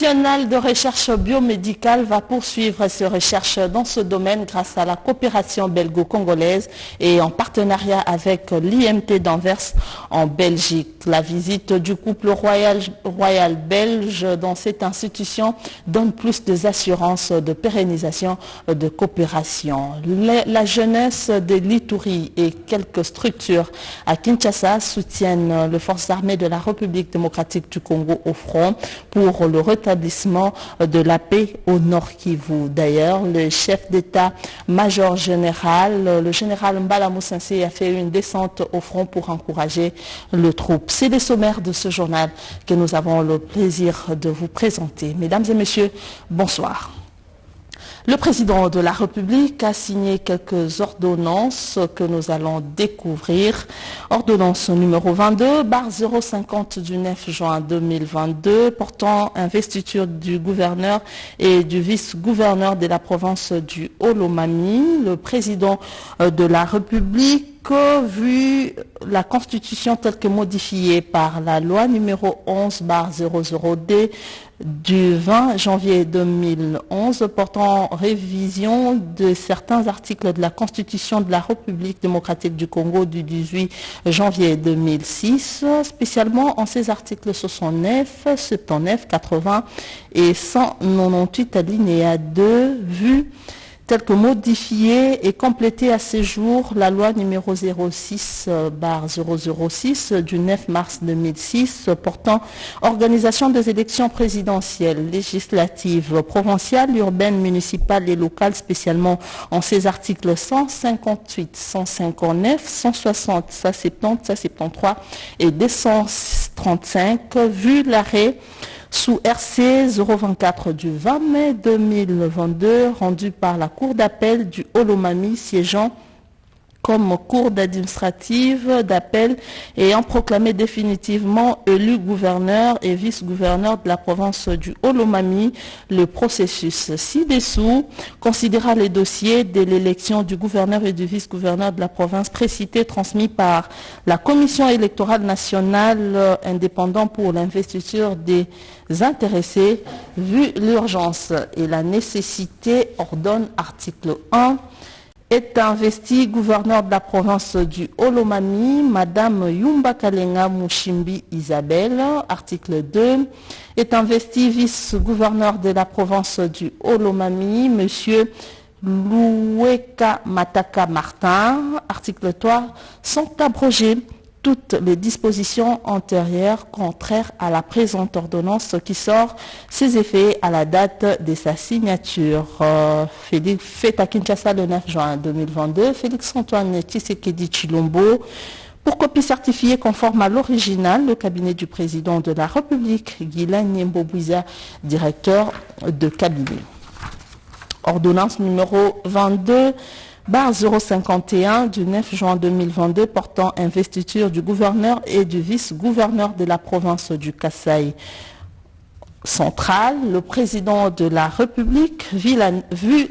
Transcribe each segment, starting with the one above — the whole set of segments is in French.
national de recherche biomédicale va poursuivre ses recherches dans ce domaine grâce à la coopération belgo-congolaise et en partenariat avec l'IMT d'Anvers en Belgique. La visite du couple royal belge dans cette institution donne plus d'assurances de pérennisation de coopération. La jeunesse de l'Ituri et quelques structures à Kinshasa soutiennent les forces armées de la République démocratique du Congo au front pour le rétablissement de la paix au Nord Kivu. D'ailleurs, le chef d'état-major général, le général Mbala Moussinsi, a fait une descente au front pour encourager le troupe. C'est le sommaire de ce journal que nous avons le plaisir de vous présenter. Mesdames et messieurs, bonsoir. Le président de la République a signé quelques ordonnances que nous allons découvrir. Ordonnance numéro 22/050 du 9 juin 2022 portant investiture du gouverneur et du vice-gouverneur de la province du Haut-Lomami. Le président de la République, vu la Constitution telle que modifiée par la loi numéro 11/00D du 20 janvier 2011 portant révision de certains articles de la Constitution de la République démocratique du Congo du 18 janvier 2006, spécialement en ces articles 69, 79, 80 et 198 alinéa 2, vu tel que modifié et complété à ce jour la loi numéro 06/006 du 9 mars 2006 portant organisation des élections présidentielles, législatives, provinciales, urbaines, municipales et locales, spécialement en ces articles 158, 159, 160, 170, 173 et 235, vu l'arrêt sous RC 024 du 20 mai 2022, rendu par la Cour d'appel du Haut-Lomami, siégeant comme cour administrative d'appel ayant proclamé définitivement élu gouverneur et vice-gouverneur de la province du Haut-Lomami. Le processus ci-dessous considéra les dossiers de l'élection du gouverneur et du vice-gouverneur de la province précités transmis par la Commission électorale nationale indépendante pour l'investiture des intéressés. Vu l'urgence et la nécessité, ordonne article 1. Est investi gouverneur de la province du Haut-Lomami, Madame Yumba Kalenga Mushimbi Isabelle. Article 2. Est investi vice-gouverneur de la province du Haut-Lomami, Monsieur Loueka Mataka Martin. Article 3. Sont abrogés toutes les dispositions antérieures contraires à la présente ordonnance qui sort ses effets à la date de sa signature. Fait à Kinshasa le 9 juin 2022, Félix-Antoine Tshisekedi Tshilombo. Pour copie certifiée conforme à l'original, le cabinet du président de la République, Guilain Nyembo-Bouiza, directeur de cabinet. Ordonnance numéro 22/051 du 9 juin 2022 portant investiture du gouverneur et du vice-gouverneur de la province du Kasaï central. Le président de la République, vu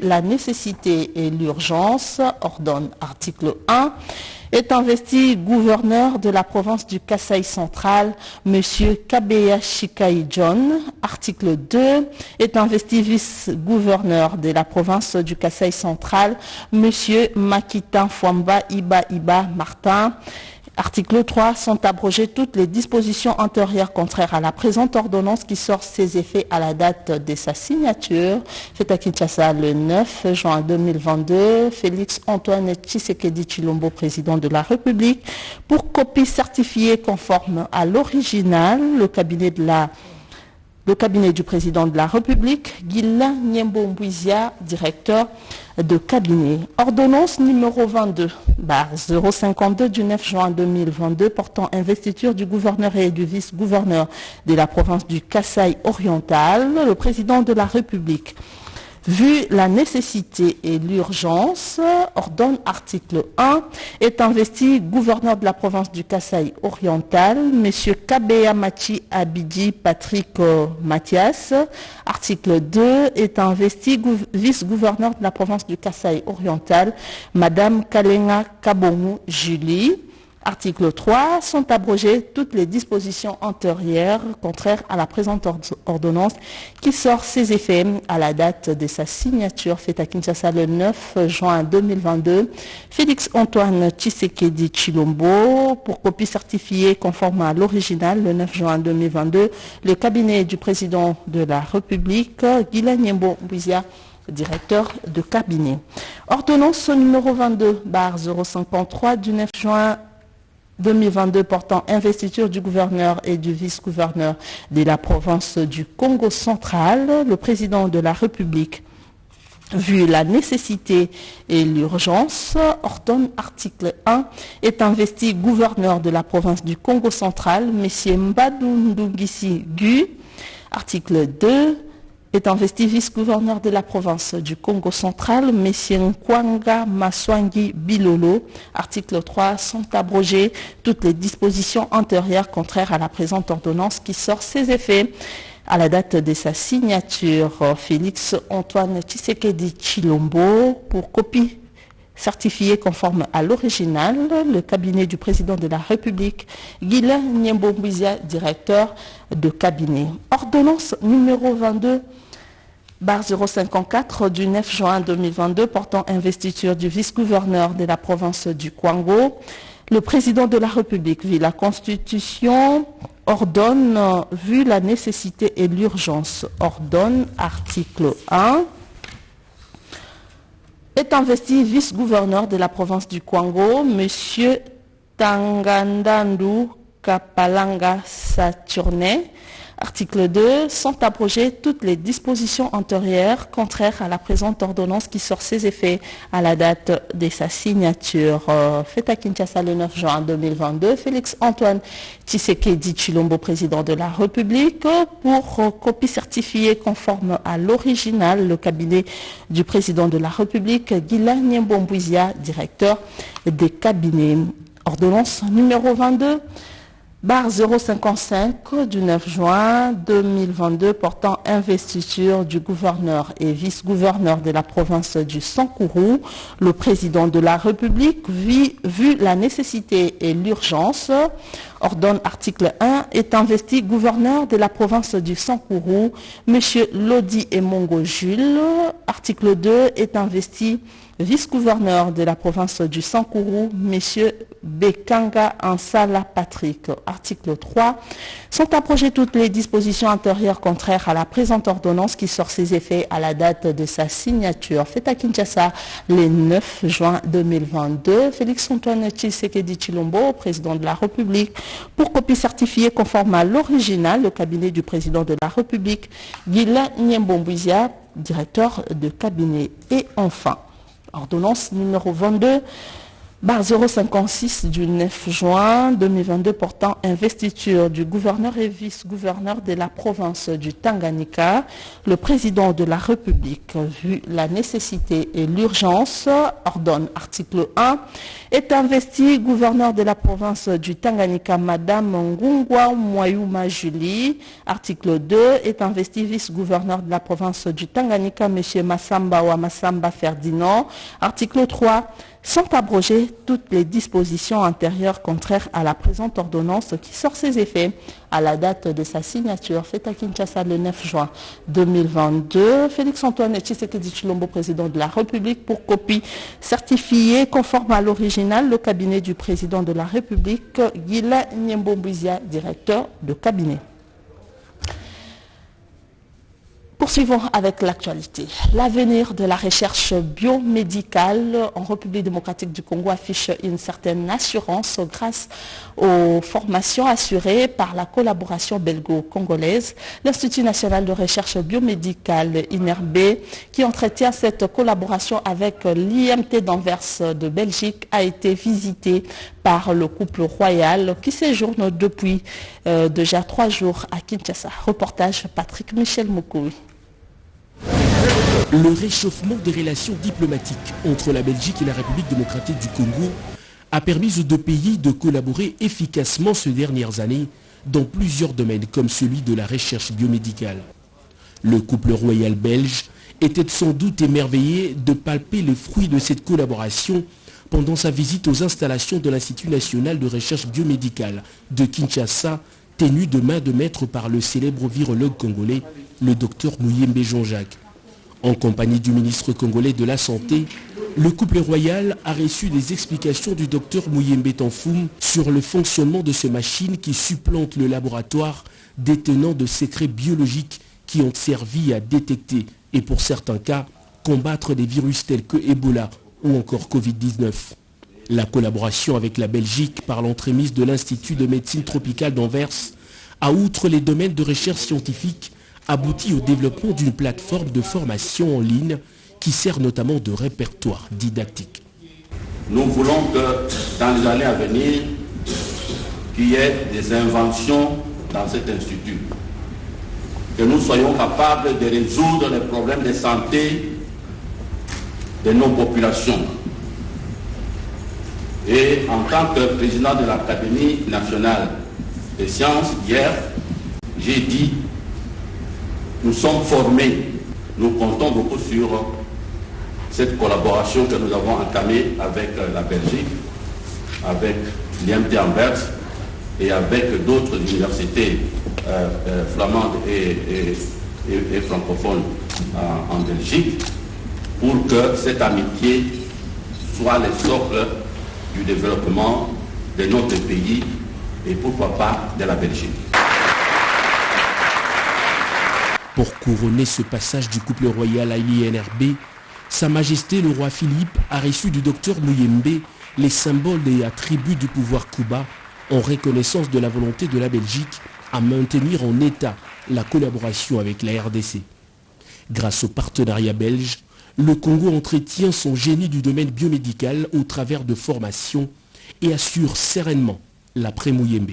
la nécessité et l'urgence, ordonne article 1. Est investi gouverneur de la province du Kasaï central, M. Kabeya Shikai John. Article 2. Est investi vice-gouverneur de la province du Kasaï central, M. Makita Fwamba Iba Martin. Article 3. Sont abrogées toutes les dispositions antérieures contraires à la présente ordonnance qui sort ses effets à la date de sa signature. Fait à Kinshasa le 9 juin 2022. Félix-Antoine Tshisekedi Tshilombo, président de la République. Pour copie certifiée conforme à l'original, le cabinet du président de la République, Guilain Nyembo-Mbouizia, directeur de cabinet. Ordonnance numéro 22/052 du 9 juin 2022 portant investiture du gouverneur et du vice-gouverneur de la province du Kasaï oriental. Le président de la République, vu la nécessité et l'urgence, ordonne article 1. Est investi gouverneur de la province du Kasaï oriental, M. Kabeya Machi Abidi Patrick Mathias. Article 2. Est investi vice-gouverneur de la province du Kasaï oriental, Madame Kalenga Kabongu Julie. Article 3, sont abrogées toutes les dispositions antérieures contraires à la présente ordonnance qui sort ses effets à la date de sa signature faite à Kinshasa le 9 juin 2022. Félix Antoine Tshisekedi Tshilombo, pour copie certifiée conforme à l'original le 9 juin 2022, le cabinet du président de la République, Guilain Nyembo Mbouizia, directeur de cabinet. Ordonnance numéro 22/053 du 9 juin 2022 portant investiture du gouverneur et du vice-gouverneur de la province du Congo central. Le président de la République, vu la nécessité et l'urgence, ordonne article 1, est investi gouverneur de la province du Congo central, M. Mbadou Ndungisi Gu. Article 2, est investi vice-gouverneur de la province du Congo central, M. Nkwanga Maswangi Bilolo. Article 3, sont abrogées toutes les dispositions antérieures contraires à la présente ordonnance qui sort ses effets à la date de sa signature. Félix Antoine Tshisekedi Tshilombo, pour copie certifié conforme à l'original, le cabinet du président de la République, Guilain Nyembo Mbouizia, directeur de cabinet. Ordonnance numéro 22/054 du 9 juin 2022 portant investiture du vice-gouverneur de la province du Kwango. Le président de la République, vu la Constitution, ordonne, vu la nécessité et l'urgence, ordonne, article 1, est investi vice-gouverneur de la province du Kwango, M. Tangandandu Kapalanga Saturne. Article 2, sont abrogées toutes les dispositions antérieures contraires à la présente ordonnance qui sort ses effets à la date de sa signature. Fait à Kinshasa le 9 juin 2022, Félix Antoine Tshisekedi Tshilombo, président de la République, pour copie certifiée conforme à l'original, le cabinet du président de la République, Guilain Nyembo Mbouizia, directeur des cabinets. Ordonnance numéro 22/055 du 9 juin 2022 portant investiture du gouverneur et vice-gouverneur de la province du Sankourou. Le président de la République, vu la nécessité et l'urgence, ordonne article 1, est investi gouverneur de la province du Sankourou, M. Lodi Emongo Jules. Article 2, est investi vice-gouverneur de la province du Sankourou, M. Bekanga Ansala Patrick. Article 3, sont abrogées toutes les dispositions antérieures contraires à la présente ordonnance qui sort ses effets à la date de sa signature. Fait à Kinshasa le 9 juin 2022, Félix Antoine Tshisekedi Tshilombo, président de la République, pour copie certifiée conforme à l'original, le cabinet du président de la République, Guilain Nyembo Mbouizia, directeur de cabinet. Et enfin, ordonnance numéro 22/056 du 9 juin 2022 portant investiture du gouverneur et vice-gouverneur de la province du Tanganyika. Le président de la République, vu la nécessité et l'urgence, ordonne article 1, est investi gouverneur de la province du Tanganyika, Madame Ngungwa Mwayuma Julie. Article 2, est investi vice-gouverneur de la province du Tanganyika, M. Massamba Massamba Ferdinand. Article 3, sont abrogées toutes les dispositions antérieures contraires à la présente ordonnance qui sort ses effets à la date de sa signature. Fait à Kinshasa le 9 juin 2022, Félix Antoine Tshisekedi Tshilombo, président de la République, pour copie certifiée conforme à l'original, le cabinet du président de la République, Guilain Nyembo Mbouizia, directeur de cabinet. Poursuivons avec l'actualité. L'avenir de la recherche biomédicale en République démocratique du Congo affiche une certaine assurance grâce aux formations assurées par la collaboration belgo-congolaise. L'Institut national de recherche biomédicale INRB, qui entretient cette collaboration avec l'IMT d'Anvers de Belgique, a été visité par le couple royal qui séjourne depuis déjà 3 jours à Kinshasa. Reportage Patrick Michel Moukoui. Le réchauffement des relations diplomatiques entre la Belgique et la République démocratique du Congo a permis aux deux pays de collaborer efficacement ces dernières années dans plusieurs domaines comme celui de la recherche biomédicale. Le couple royal belge était sans doute émerveillé de palper les fruits de cette collaboration pendant sa visite aux installations de l'Institut national de recherche biomédicale de Kinshasa, tenu de main de maître par le célèbre virologue congolais, le docteur Muyembe Jean-Jacques. En compagnie du ministre congolais de la Santé, le couple royal a reçu des explications du docteur Muyembe Tanfoum sur le fonctionnement de ces machines qui supplantent le laboratoire détenant de secrets biologiques qui ont servi à détecter et pour certains cas, combattre des virus tels que Ebola ou encore Covid-19. La collaboration avec la Belgique par l'entremise de l'Institut de médecine tropicale d'Anvers a, outre les domaines de recherche scientifique, abouti au développement d'une plateforme de formation en ligne qui sert notamment de répertoire didactique. Nous voulons que dans les années à venir, qu'il y ait des inventions dans cet institut, que nous soyons capables de résoudre les problèmes de santé de nos populations. Et en tant que président de l'Académie nationale des sciences, hier, j'ai dit, nous sommes formés, nous comptons beaucoup sur cette collaboration que nous avons entamée avec la Belgique, avec l'IMT Anvers et avec d'autres universités flamandes et francophones en Belgique, pour que cette amitié soit le socle du développement de notre pays et pourquoi pas de la Belgique. Pour couronner ce passage du couple royal à l'INRB, Sa Majesté le roi Philippe a reçu du docteur Muyembe les symboles et attributs du pouvoir cubain en reconnaissance de la volonté de la Belgique à maintenir en état la collaboration avec la RDC. Grâce au partenariat belge, le Congo entretient son génie du domaine biomédical au travers de formations et assure sereinement l'après-Muyembe.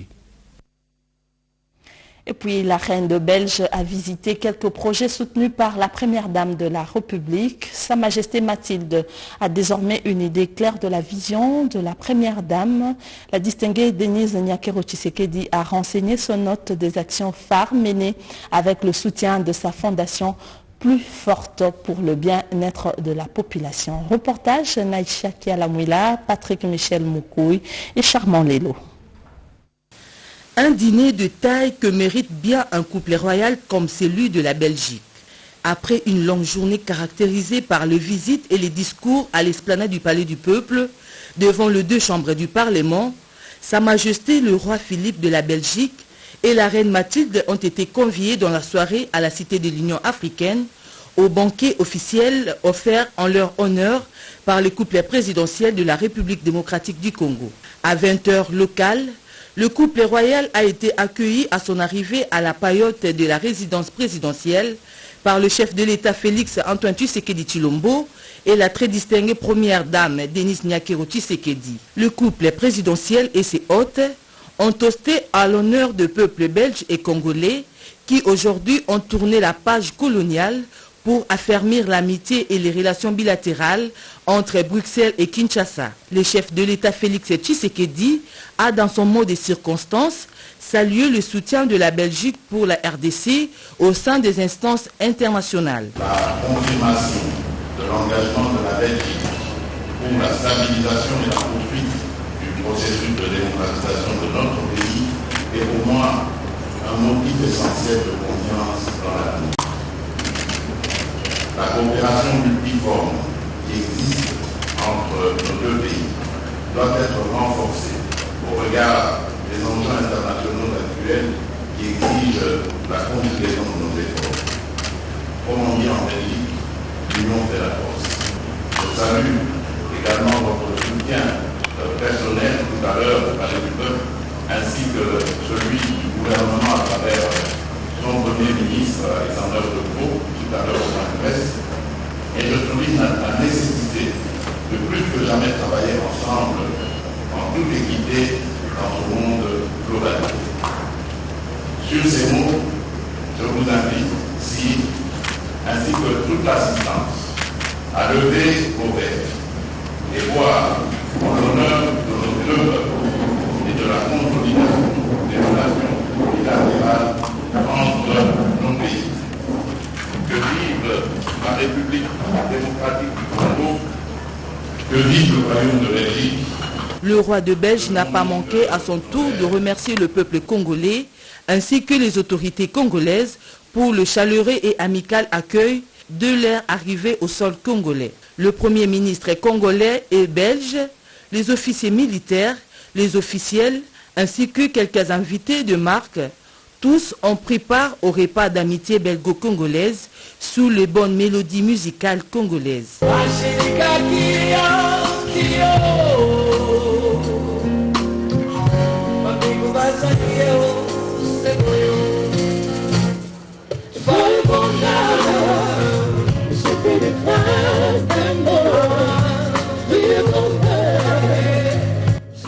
Et puis la reine de Belge a visité quelques projets soutenus par la première dame de la République. Sa Majesté Mathilde a désormais une idée claire de la vision de la première dame. La distinguée Denise Nyakero Tshisekedi a renseigné son note des actions phares menées avec le soutien de sa fondation plus forte pour le bien-être de la population. Reportage Naïcha Kialamouila, Patrick Michel Moukouy et Charmant Lelo. Un dîner de taille que mérite bien un couple royal comme celui de la Belgique. Après une longue journée caractérisée par les visites et les discours à l'esplanade du Palais du Peuple, devant les deux chambres du Parlement, Sa Majesté le roi Philippe de la Belgique et la reine Mathilde ont été conviés dans la soirée à la Cité de l'Union africaine au banquet officiel offert en leur honneur par le couple présidentiel de la République démocratique du Congo. À 20h locale, le couple royal a été accueilli à son arrivée à la paillote de la résidence présidentielle par le chef de l'État Félix Antoine Tshisekedi Tshilombo et la très distinguée première dame Denise Nyakero Tshisekedi. Le couple présidentiel et ses hôtes ont toasté à l'honneur de peuples belges et congolais qui aujourd'hui ont tourné la page coloniale pour affermir l'amitié et les relations bilatérales entre Bruxelles et Kinshasa. Le chef de l'État Félix Tshisekedi a, dans son mot des circonstances, salué le soutien de la Belgique pour la RDC au sein des instances internationales. La confirmation de l'engagement de la Belgique pour la stabilisation et la poursuite du processus de démocratisation de notre pays est pour moi un motif essentiel de confiance dans l'avenir. La coopération multiforme qui existe entre nos deux pays doit être renforcée au regard des enjeux internationaux actuels qui exigent la conjugaison de nos efforts. Comme on dit en Belgique, l'union fait la force. Je salue également votre soutien personnel tout à l'heure au Palais du Peuple, ainsi que celui du gouvernement à travers son Premier ministre Alexander De Croo, tout à l'heure au point de presse, et je souligne la nécessité de plus que jamais travailler ensemble en toute équité dans ce monde globalisé. Sur ces mots, je vous invite ici, ainsi que toute l'assistance, à lever vos verres et boire en l'honneur de nos deux peuples et de la consolidation des relations bilatérales entre nos pays. Que vive la République démocratique du Congo, Que vive le royaume de Belgique. Le roi de Belge n'a pas manqué à son tour de remercier le peuple congolais ainsi que les autorités congolaises pour le chaleureux et amical accueil de leur arrivée au sol congolais. Le Premier ministre congolais et belge, les officiers militaires, les officiels, ainsi que quelques invités de marque, tous ont pris part au repas d'amitié belgo-congolaise sous les bonnes mélodies musicales congolaises.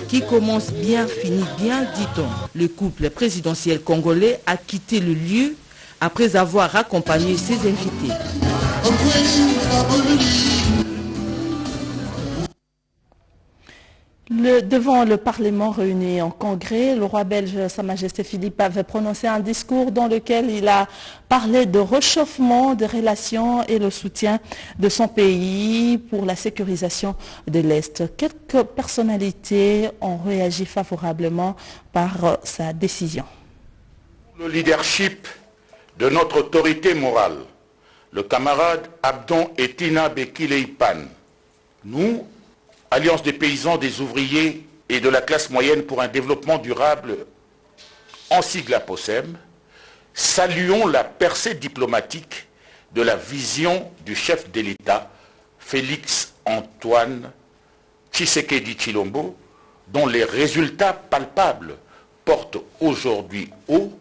Qui commence bien, finit bien, dit-on. Le couple présidentiel congolais a quitté le lieu après avoir accompagné ses invités. Devant le Parlement réuni en congrès, le roi belge, Sa Majesté Philippe, avait prononcé un discours dans lequel il a parlé de réchauffement des relations et le soutien de son pays pour la sécurisation de l'Est. Quelques personnalités ont réagi favorablement par sa décision. Le leadership de notre autorité morale, le camarade Abdon Etina Bekileipan, nous, Alliance des paysans, des ouvriers et de la classe moyenne pour un développement durable, en sigle APOSEM, saluons la percée diplomatique de la vision du chef de l'État, Félix Antoine Tshisekedi Tshilombo, dont les résultats palpables portent aujourd'hui haut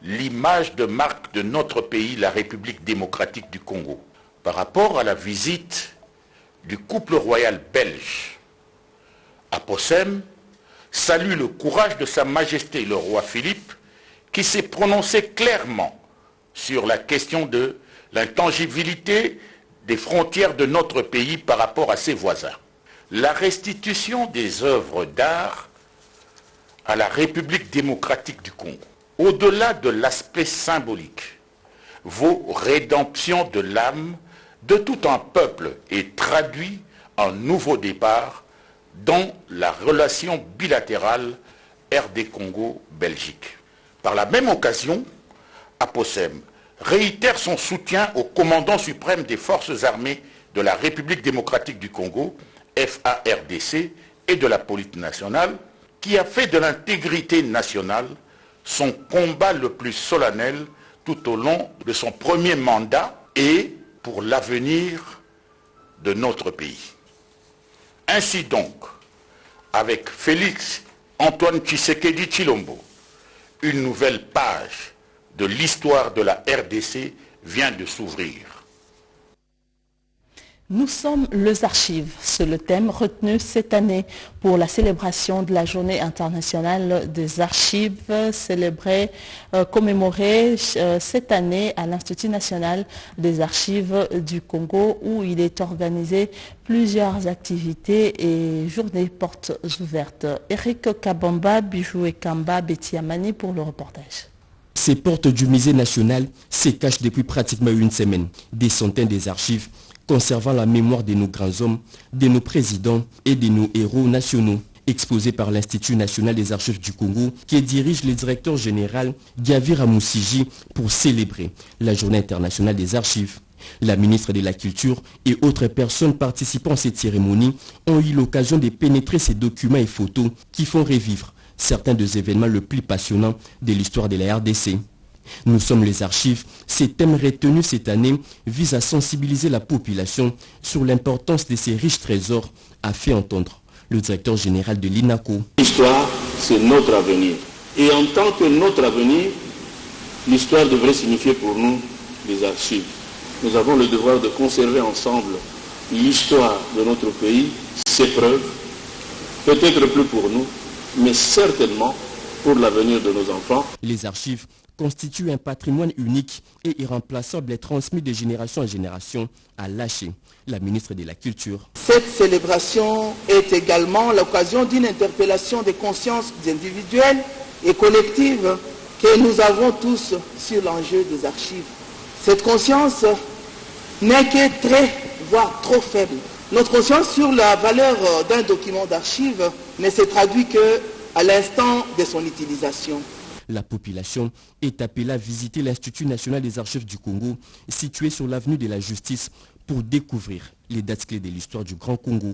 l'image de marque de notre pays, la République démocratique du Congo. Par rapport à la visite du couple royal belge, APOSEM salue le courage de Sa Majesté le roi Philippe qui s'est prononcé clairement sur la question de l'intangibilité des frontières de notre pays par rapport à ses voisins. La restitution des œuvres d'art à la République démocratique du Congo, au-delà de l'aspect symbolique, vaut rédemption de l'âme de tout un peuple et traduit un nouveau départ dans la relation bilatérale RD-Congo-Belgique. Par la même occasion, APOSEM réitère son soutien au commandant suprême des forces armées de la République démocratique du Congo, FARDC, et de la police nationale, qui a fait de l'intégrité nationale son combat le plus solennel tout au long de son premier mandat et pour l'avenir de notre pays. Ainsi donc, avec Félix Antoine Tshisekedi Tshilombo, une nouvelle page de l'histoire de la RDC vient de s'ouvrir. Nous sommes les archives, c'est le thème retenu cette année pour la célébration de la Journée internationale des archives, commémorée cette année à l'Institut national des archives du Congo où il est organisé plusieurs activités et journées portes ouvertes. Eric Kabamba, Bijou et Kamba, Betty Amani pour le reportage. Ces portes du musée national se cachent depuis pratiquement une semaine. Des centaines des archives conservant la mémoire de nos grands hommes, de nos présidents et de nos héros nationaux, exposés par l'Institut national des archives du Congo, qui dirige le directeur général Gavira Moussiji pour célébrer la Journée internationale des archives. La ministre de la Culture et autres personnes participant à cette cérémonie ont eu l'occasion de pénétrer ces documents et photos qui font revivre certains des événements les plus passionnants de l'histoire de la RDC. Nous sommes les archives. Ces thèmes retenus cette année visent à sensibiliser la population sur l'importance de ces riches trésors, a fait entendre le directeur général de l'INACO. L'histoire, c'est notre avenir. Et en tant que notre avenir, l'histoire devrait signifier pour nous les archives. Nous avons le devoir de conserver ensemble l'histoire de notre pays, ses preuves, peut-être plus pour nous, mais certainement pour l'avenir de nos enfants. Les archives constituent un patrimoine unique et irremplaçable transmis de génération en génération, a lâché la ministre de la Culture. Cette célébration est également l'occasion d'une interpellation des consciences individuelles et collectives que nous avons tous sur l'enjeu des archives. Cette conscience n'est que très, voire trop faible Notre conscience sur la valeur d'un document d'archives ne se traduit qu'à l'instant de son utilisation. La population est appelée à visiter l'Institut national des archives du Congo, situé sur l'avenue de la Justice, pour découvrir les dates clés de l'histoire du Grand Congo.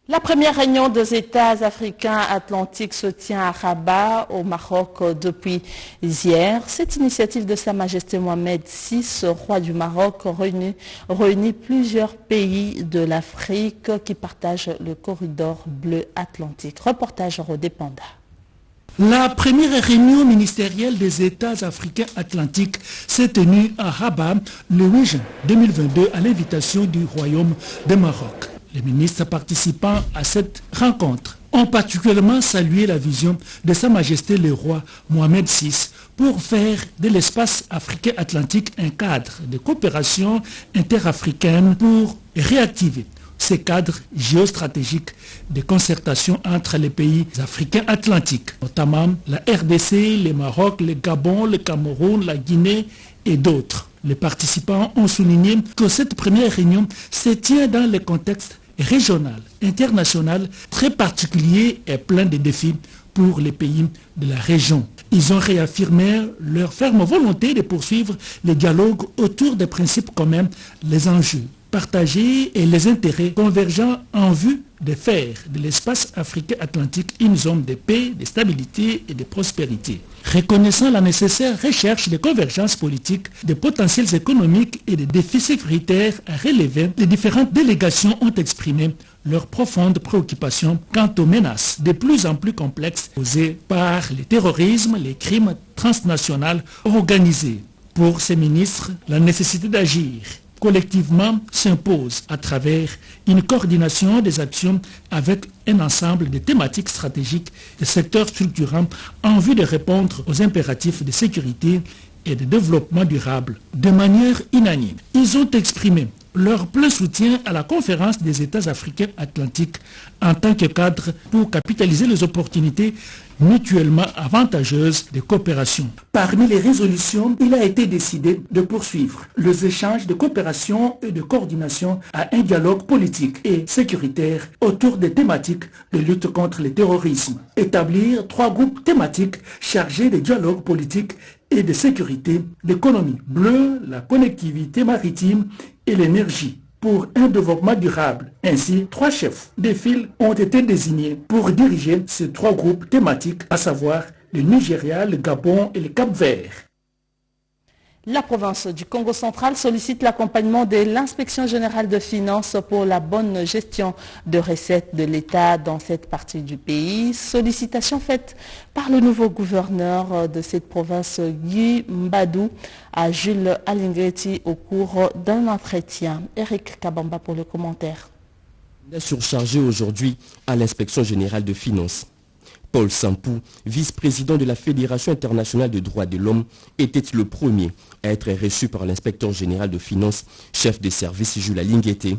La première réunion des États africains atlantiques se tient à Rabat, au Maroc, depuis hier. Cette initiative de Sa Majesté Mohamed VI, roi du Maroc, réunit plusieurs pays de l'Afrique qui partagent le corridor bleu atlantique. Reportage Rodé Panda. La première réunion ministérielle des États africains atlantiques s'est tenue à Rabat le 8 juin 2022 à l'invitation du Royaume de Maroc. Les ministres participant à cette rencontre ont particulièrement salué la vision de Sa Majesté le roi Mohamed VI pour faire de l'espace africain atlantique un cadre de coopération interafricaine pour réactiver ces cadres géostratégiques de concertation entre les pays africains atlantiques, notamment la RDC, le Maroc, le Gabon, le Cameroun, la Guinée et d'autres. Les participants ont souligné que cette première réunion se tient dans le contexte régional, international, très particulier et plein de défis pour les pays de la région. Ils ont réaffirmé leur ferme volonté de poursuivre le dialogue autour des principes communs, les enjeux partagés et les intérêts convergents en vue de faire de l'espace africain atlantique une zone de paix, de stabilité et de prospérité. Reconnaissant la nécessaire recherche de convergence politique, de potentiels économiques et de défis sécuritaires à relever, les différentes délégations ont exprimé leur profonde préoccupation quant aux menaces de plus en plus complexes posées par le terrorisme, les crimes transnationaux organisés. Pour ces ministres, la nécessité d'agir collectivement s'impose à travers une coordination des actions avec un ensemble de thématiques stratégiques et secteurs structurants en vue de répondre aux impératifs de sécurité et de développement durable. De manière unanime, ils ont exprimé leur plein soutien à la conférence des États africains atlantiques en tant que cadre pour capitaliser les opportunités mutuellement avantageuses de coopération. Parmi les résolutions, il a été décidé de poursuivre les échanges de coopération et de coordination à un dialogue politique et sécuritaire autour des thématiques de lutte contre le terrorisme. Établir 3 groupes thématiques chargés de dialogue politique et de sécurité, l'économie bleue, la connectivité maritime et l'énergie pour un développement durable. Ainsi, 3 chefs de file ont été désignés pour diriger ces 3 groupes thématiques, à savoir le Nigeria, le Gabon et le Cap-Vert. La province du Congo central sollicite l'accompagnement de l'Inspection générale de finances pour la bonne gestion de recettes de l'État dans cette partie du pays. Sollicitation faite par le nouveau gouverneur de cette province, Guy Mbadou, à Jules Alingeti au cours d'un entretien. Eric Kabamba pour le commentaire. Il est surchargé aujourd'hui à l'Inspection générale de finances. Paul Sampou, vice-président de la Fédération internationale des droits de l'homme, était le premier à être reçu par l'inspecteur général de finances, chef de service Jules Alingeti.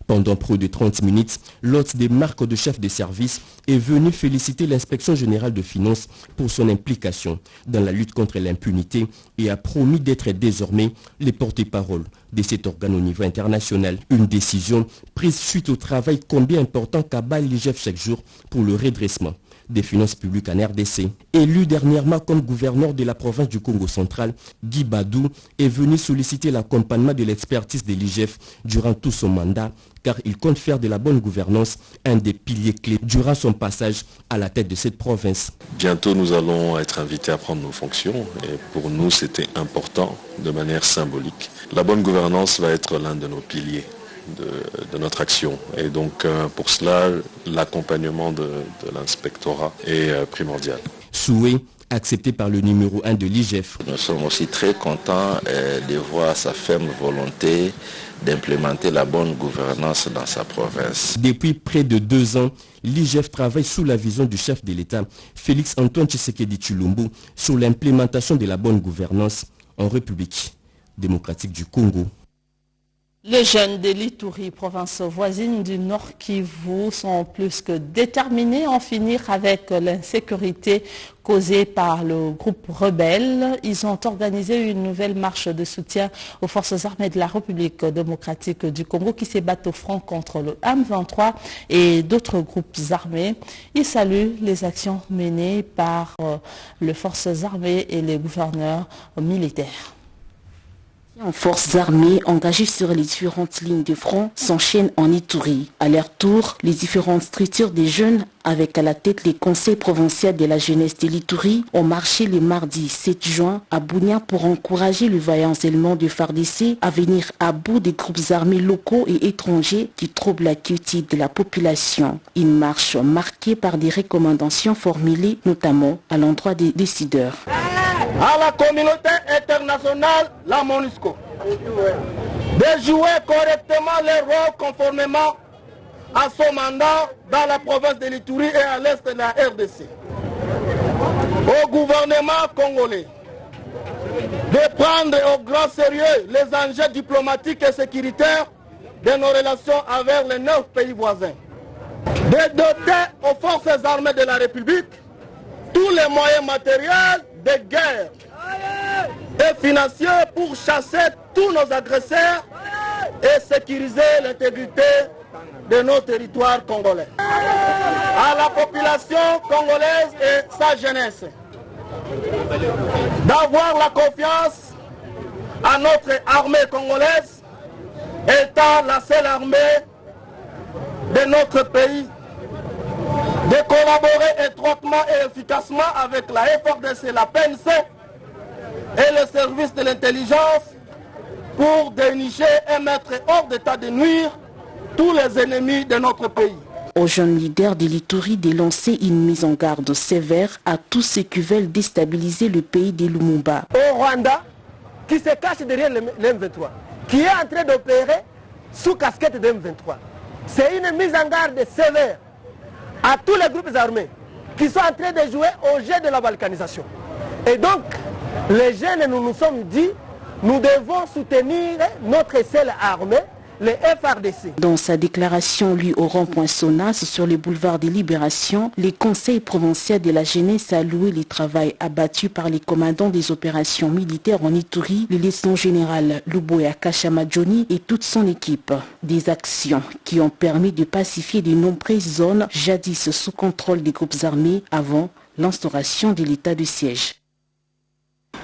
Pendant près de 30 minutes, l'hôte des marques de chef de service est venu féliciter l'inspection générale de finances pour son implication dans la lutte contre l'impunité et a promis d'être désormais les porte-parole de cet organe au niveau international. Une décision prise suite au travail combien important qu'abat l'IGF chaque jour pour le redressement des finances publiques en RDC. Élu dernièrement comme gouverneur de la province du Congo central, Guy Badou est venu solliciter l'accompagnement de l'expertise de l'IGF durant tout son mandat, car il compte faire de la bonne gouvernance un des piliers clés durant son passage à la tête de cette province. Bientôt, nous allons être invités à prendre nos fonctions et pour nous, c'était important de manière symbolique. La bonne gouvernance va être l'un de nos piliers de notre action. Et donc, pour cela, l'accompagnement de l'inspectorat est primordial. Souhait accepté par le numéro 1 de l'IGF. Nous sommes aussi très contents de voir sa ferme volonté d'implémenter la bonne gouvernance dans sa province. Depuis près de 2 ans, l'IGF travaille sous la vision du chef de l'État, Félix Antoine Tshisekedi Tshilombo, sur l'implémentation de la bonne gouvernance en République démocratique du Congo. Les jeunes de l'Ituri, province voisine du Nord Kivu, sont plus que déterminés à en finir avec l'insécurité causée par le groupe rebelle. Ils ont organisé une nouvelle marche de soutien aux forces armées de la République démocratique du Congo qui se battent au front contre le M23 et d'autres groupes armés. Ils saluent les actions menées par les forces armées et les gouverneurs militaires. En forces armées engagées sur les différentes lignes de front s'enchaînent en Ituri. À leur tour, les différentes structures des jeunes, avec à la tête les conseils provinciaux de la jeunesse de l'Ituri, ont marché le mardi 7 juin à Bunia pour encourager le vaillant élément de FARDC à venir à bout des groupes armés locaux et étrangers qui troublent la quiétude de la population. Une marche marquée par des recommandations formulées notamment à l'endroit des décideurs. À la communauté internationale, la MONUSCO, de jouer correctement leur rôle conformément à son mandat dans la province de l'Ituri et à l'est de la RDC. Au gouvernement congolais de prendre au grand sérieux les enjeux diplomatiques et sécuritaires de nos relations avec les 9 pays voisins. De doter aux forces armées de la République tous les moyens matériels de guerre et financiers pour chasser tous nos agresseurs et sécuriser l'intégrité de nos territoires congolais. À la population congolaise et sa jeunesse, d'avoir la confiance à notre armée congolaise, étant la seule armée de notre pays, de collaborer étroitement et efficacement avec la FARDC, la PNC et le service de l'intelligence pour dénicher et mettre hors d'état de nuire tous les ennemis de notre pays. Aux jeunes leaders de l'Ituri de lancer une mise en garde sévère à tous ceux qui veulent déstabiliser le pays de Lumumba. Au Rwanda, qui se cache derrière l'M23, qui est en train d'opérer sous casquette de M23. C'est une mise en garde sévère à tous les groupes armés qui sont en train de jouer au jeu de la balkanisation. Et donc, les jeunes, nous nous sommes dit, nous devons soutenir notre seule armée, les FARDC. Dans sa déclaration lue au rond-point Sonas sur le boulevard des Libérations, les conseils provinciaux de la jeunesse a loué le travail abattu par les commandants des opérations militaires en Ituri, le lieutenant général Luboya Kashama Johnny et toute son équipe. Des actions qui ont permis de pacifier de nombreuses zones jadis sous contrôle des groupes armés avant l'instauration de l'état de siège.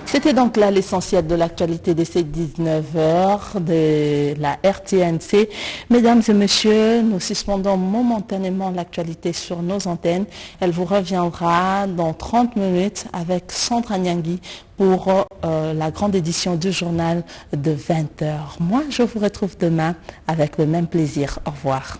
C'était donc là l'essentiel de l'actualité de ces 19h de la RTNC. Mesdames et messieurs, nous suspendons momentanément l'actualité sur nos antennes. Elle vous reviendra dans 30 minutes avec Sandra Nyangui pour la grande édition du journal de 20h. Moi, je vous retrouve demain avec le même plaisir. Au revoir.